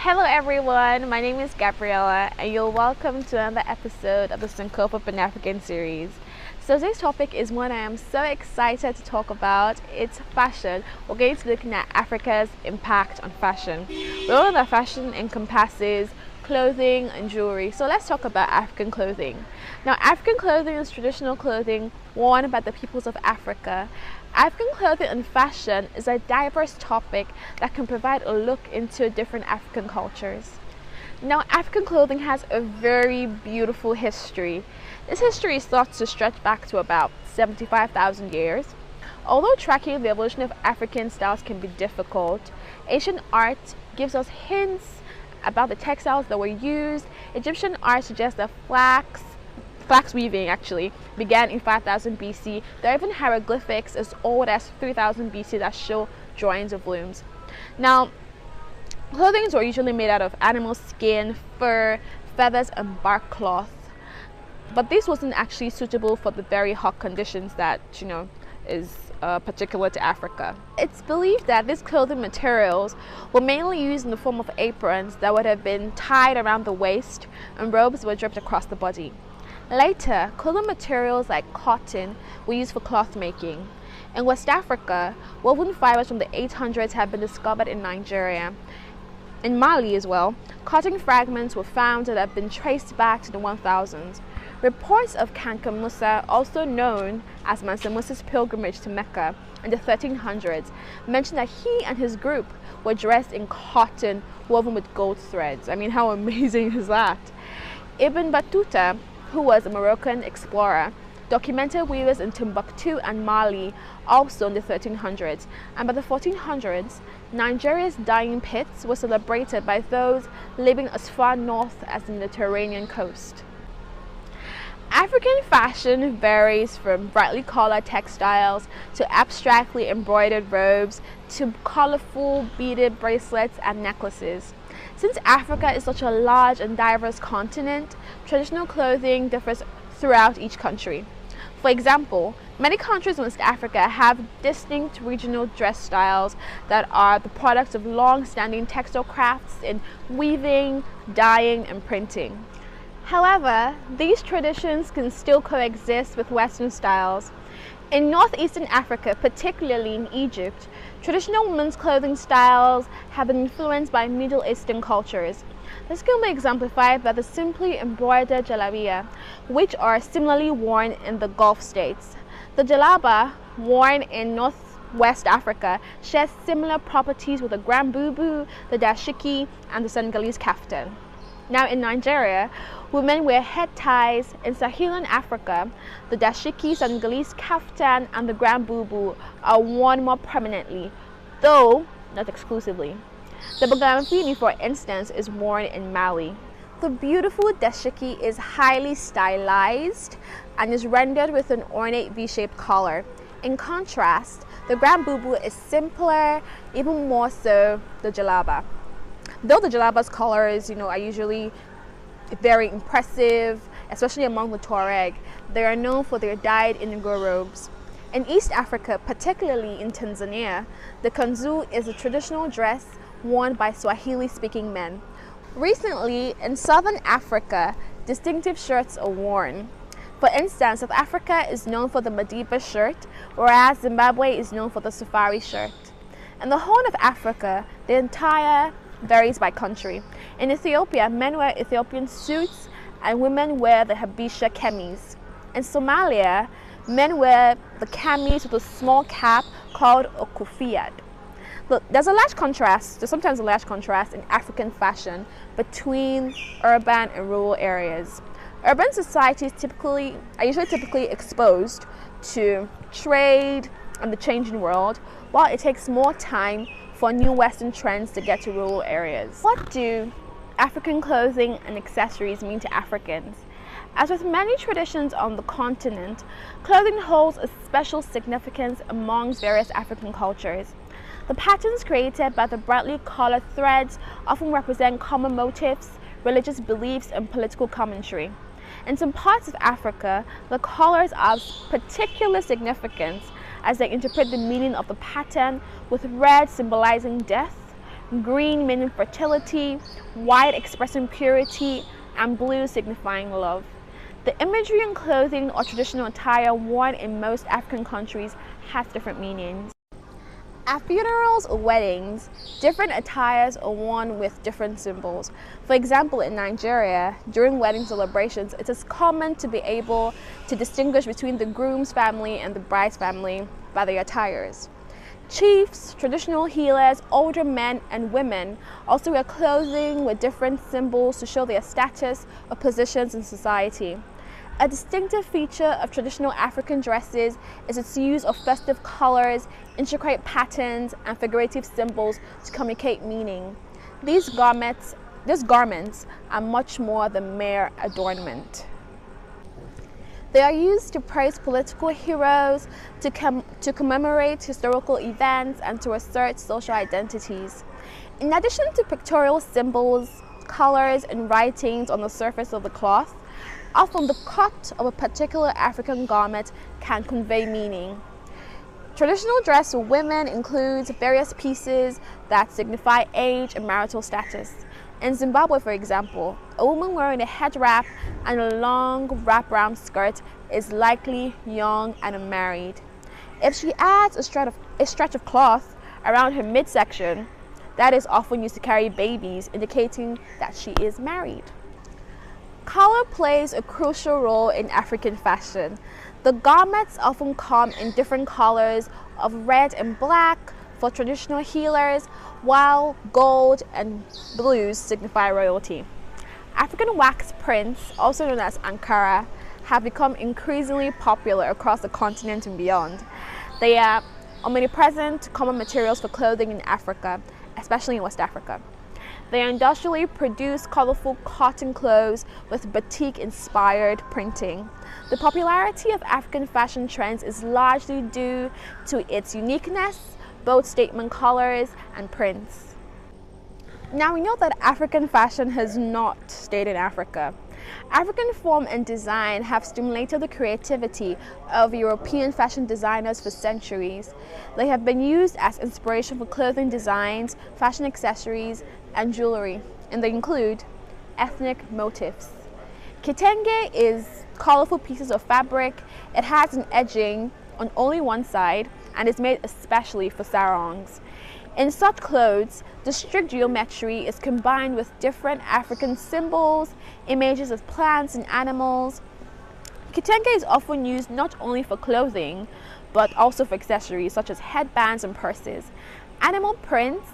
Hello everyone, my name is Gabriella and you're welcome to another episode of the Syncope Pan-African series. So today's topic is one I am so excited to talk about. It's fashion. We're going to be looking at Africa's impact on fashion. We know that fashion encompasses clothing and jewelry. So let's talk about African clothing. Now, African clothing is traditional clothing worn by the peoples of Africa. African clothing and fashion is a diverse topic that can provide a look into different African cultures. Now, African clothing has a very beautiful history. This history is thought to stretch back to about 75,000 years. Although tracking the evolution of African styles can be difficult, ancient art gives us hints about the textiles that were used. Egyptian art suggests that flax weaving actually began in 5000 BC. There are even hieroglyphics as old as 3000 BC that show drawings of looms. Now, clothing were usually made out of animal skin, fur, feathers, and bark cloth. But this wasn't actually suitable for the very hot conditions that, is particular to Africa. It's believed that these clothing materials were mainly used in the form of aprons that would have been tied around the waist, and robes were draped across the body. Later, clothing materials like cotton were used for cloth making. In West Africa, woven fibers from the 800s have been discovered in Nigeria. In Mali as well, cotton fragments were found that have been traced back to the 1000s. Reports of Kanka Musa, also known as Mansa Musa's pilgrimage to Mecca in the 1300s, mention that he and his group were dressed in cotton woven with gold threads. I mean, how amazing is that? Ibn Battuta, who was a Moroccan explorer, documented weavers in Timbuktu and Mali also in the 1300s, and by the 1400s, Nigeria's dyeing pits were celebrated by those living as far north as the Mediterranean coast. African fashion varies from brightly colored textiles to abstractly embroidered robes to colorful beaded bracelets and necklaces. Since Africa is such a large and diverse continent, traditional clothing differs throughout each country. For example, many countries in West Africa have distinct regional dress styles that are the products of long-standing textile crafts in weaving, dyeing, and printing. However, these traditions can still coexist with Western styles. In northeastern Africa, particularly in Egypt, traditional women's clothing styles have been influenced by Middle Eastern cultures. This can be exemplified by the simply embroidered jalabiya, which are similarly worn in the Gulf states. The jalaba, worn in Northwest Africa, shares similar properties with the grand bubu, the dashiki, and the Senegalese kaftan. Now in Nigeria, women wear head ties. In Saharan Africa, the dashiki, Senegalese kaftan, and the grand bubu are worn more prominently, though not exclusively. The Bagamafini, for instance, is worn in Mali. The beautiful dashiki is highly stylized and is rendered with an ornate V-shaped collar. In contrast, the grand bubu is simpler, even more so the jalaba. Though the jalaba's colors, are usually very impressive, especially among the Tuareg, they are known for their dyed indigo robes. In East Africa, particularly in Tanzania, the kanzu is a traditional dress worn by Swahili-speaking men. Recently, in Southern Africa, distinctive shirts are worn. For instance, South Africa is known for the Madiba shirt, whereas Zimbabwe is known for the safari shirt. In the Horn of Africa, the attire varies by country. In Ethiopia, men wear Ethiopian suits and women wear the Habesha kemis. In Somalia, men wear the kamis with a small cap called a kufiyad. Look, there's sometimes a large contrast in African fashion between urban and rural areas. Urban societies are usually typically exposed to trade and the changing world, while it takes more time for new Western trends to get to rural areas. What do African clothing and accessories mean to Africans? As with many traditions on the continent, clothing holds a special significance amongst various African cultures. The patterns created by the brightly colored threads often represent common motifs, religious beliefs, and political commentary. In some parts of Africa, the colors are of particular significance as they interpret the meaning of the pattern, with red symbolizing death, green meaning fertility, white expressing purity, and blue signifying love. The imagery in clothing or traditional attire worn in most African countries has different meanings. At funerals or weddings, different attires are worn with different symbols. For example, in Nigeria, during wedding celebrations, it is common to be able to distinguish between the groom's family and the bride's family by their attires. Chiefs, traditional healers, older men and women also wear clothing with different symbols to show their status or positions in society. A distinctive feature of traditional African dresses is its use of festive colors, intricate patterns, and figurative symbols to communicate meaning. These garments are much more than mere adornment. They are used to praise political heroes, to commemorate historical events, and to assert social identities. In addition to pictorial symbols, colors, and writings on the surface of the cloth, often the cut of a particular African garment can convey meaning. Traditional dress for women includes various pieces that signify age and marital status. In Zimbabwe, for example, a woman wearing a head wrap and a long wraparound skirt is likely young and unmarried. If she adds a stretch of cloth around her midsection, that is often used to carry babies, indicating that she is married. Color plays a crucial role in African fashion. The garments often come in different colors of red and black for traditional healers, while gold and blues signify royalty. African wax prints, also known as Ankara, have become increasingly popular across the continent and beyond. They are omnipresent common materials for clothing in Africa, especially in West Africa. They are industrially produced colorful cotton clothes with batik-inspired printing. The popularity of African fashion trends is largely due to its uniqueness, both statement colors and prints. Now we know that African fashion has not stayed in Africa. African form and design have stimulated the creativity of European fashion designers for centuries. They have been used as inspiration for clothing designs, fashion accessories, and jewelry, and they include ethnic motifs. Kitenge is colorful pieces of fabric. It has an edging on only one side and is made especially for sarongs. In such clothes, the strict geometry is combined with different African symbols, images of plants and animals. Kitenge is often used not only for clothing, but also for accessories such as headbands and purses. Animal prints,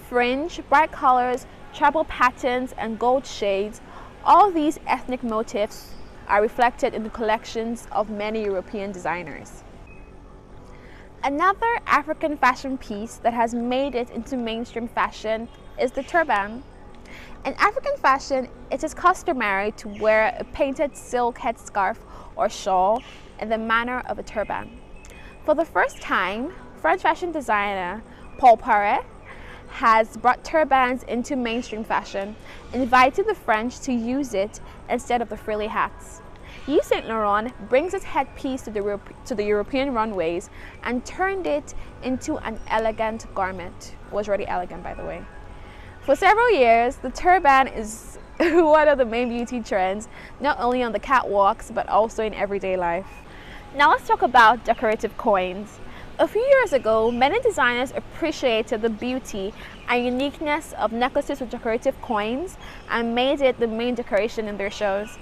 fringe, bright colors, tribal patterns, and gold shades, all these ethnic motifs are reflected in the collections of many European designers. Another African fashion piece that has made it into mainstream fashion is the turban. In African fashion, it is customary to wear a painted silk headscarf or shawl in the manner of a turban. For the first time, French fashion designer Paul Poiret has brought turbans into mainstream fashion, inviting the French to use it instead of the frilly hats. Yves Saint Laurent brings its headpiece to the European runways and turned it into an elegant garment. It was already elegant, by the way. For several years, the turban is one of the main beauty trends, not only on the catwalks, but also in everyday life. Now let's talk about decorative coins. A few years ago, many designers appreciated the beauty and uniqueness of necklaces with decorative coins and made it the main decoration in their shows.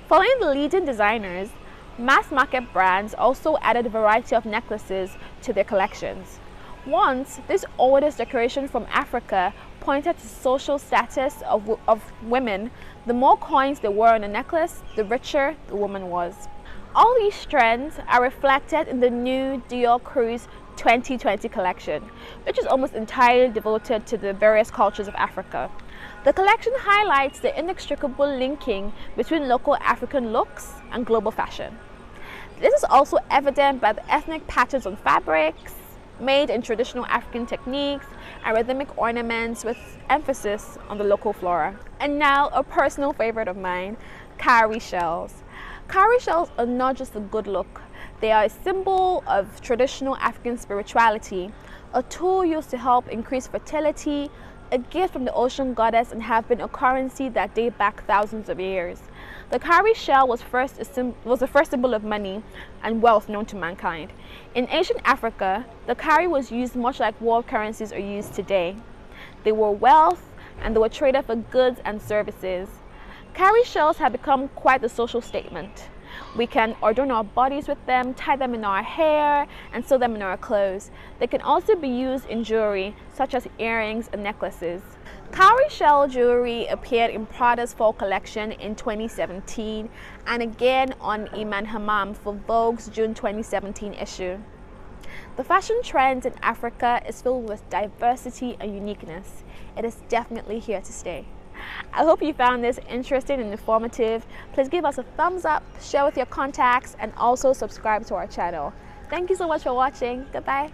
Following the leading designers, mass market brands also added a variety of necklaces to their collections. Once, this oldest decoration from Africa pointed to social status of women. The more coins there were on a necklace, the richer the woman was. All these trends are reflected in the new Dior Cruise 2020 collection, which is almost entirely devoted to the various cultures of Africa. The collection highlights the inextricable linking between local African looks and global fashion. This is also evident by the ethnic patterns on fabrics, made in traditional African techniques, and rhythmic ornaments with emphasis on the local flora. And now, a personal favorite of mine, cowrie shells. Cowrie shells are not just a good look. They are a symbol of traditional African spirituality, a tool used to help increase fertility, a gift from the ocean goddess and have been a currency that date back thousands of years. The cowrie shell was the first symbol of money and wealth known to mankind. In ancient Africa, the cowrie was used much like world currencies are used today. They were wealth and they were traded for goods and services. Cowrie shells have become quite the social statement. We can adorn our bodies with them, tie them in our hair, and sew them in our clothes. They can also be used in jewelry, such as earrings and necklaces. Cowrie shell jewelry appeared in Prada's fall collection in 2017 and again on Iman Hammam for Vogue's June 2017 issue. The fashion trend in Africa is filled with diversity and uniqueness. It is definitely here to stay. I hope you found this interesting and informative. Please give us a thumbs up, share with your contacts, and also subscribe to our channel. Thank you so much for watching. Goodbye.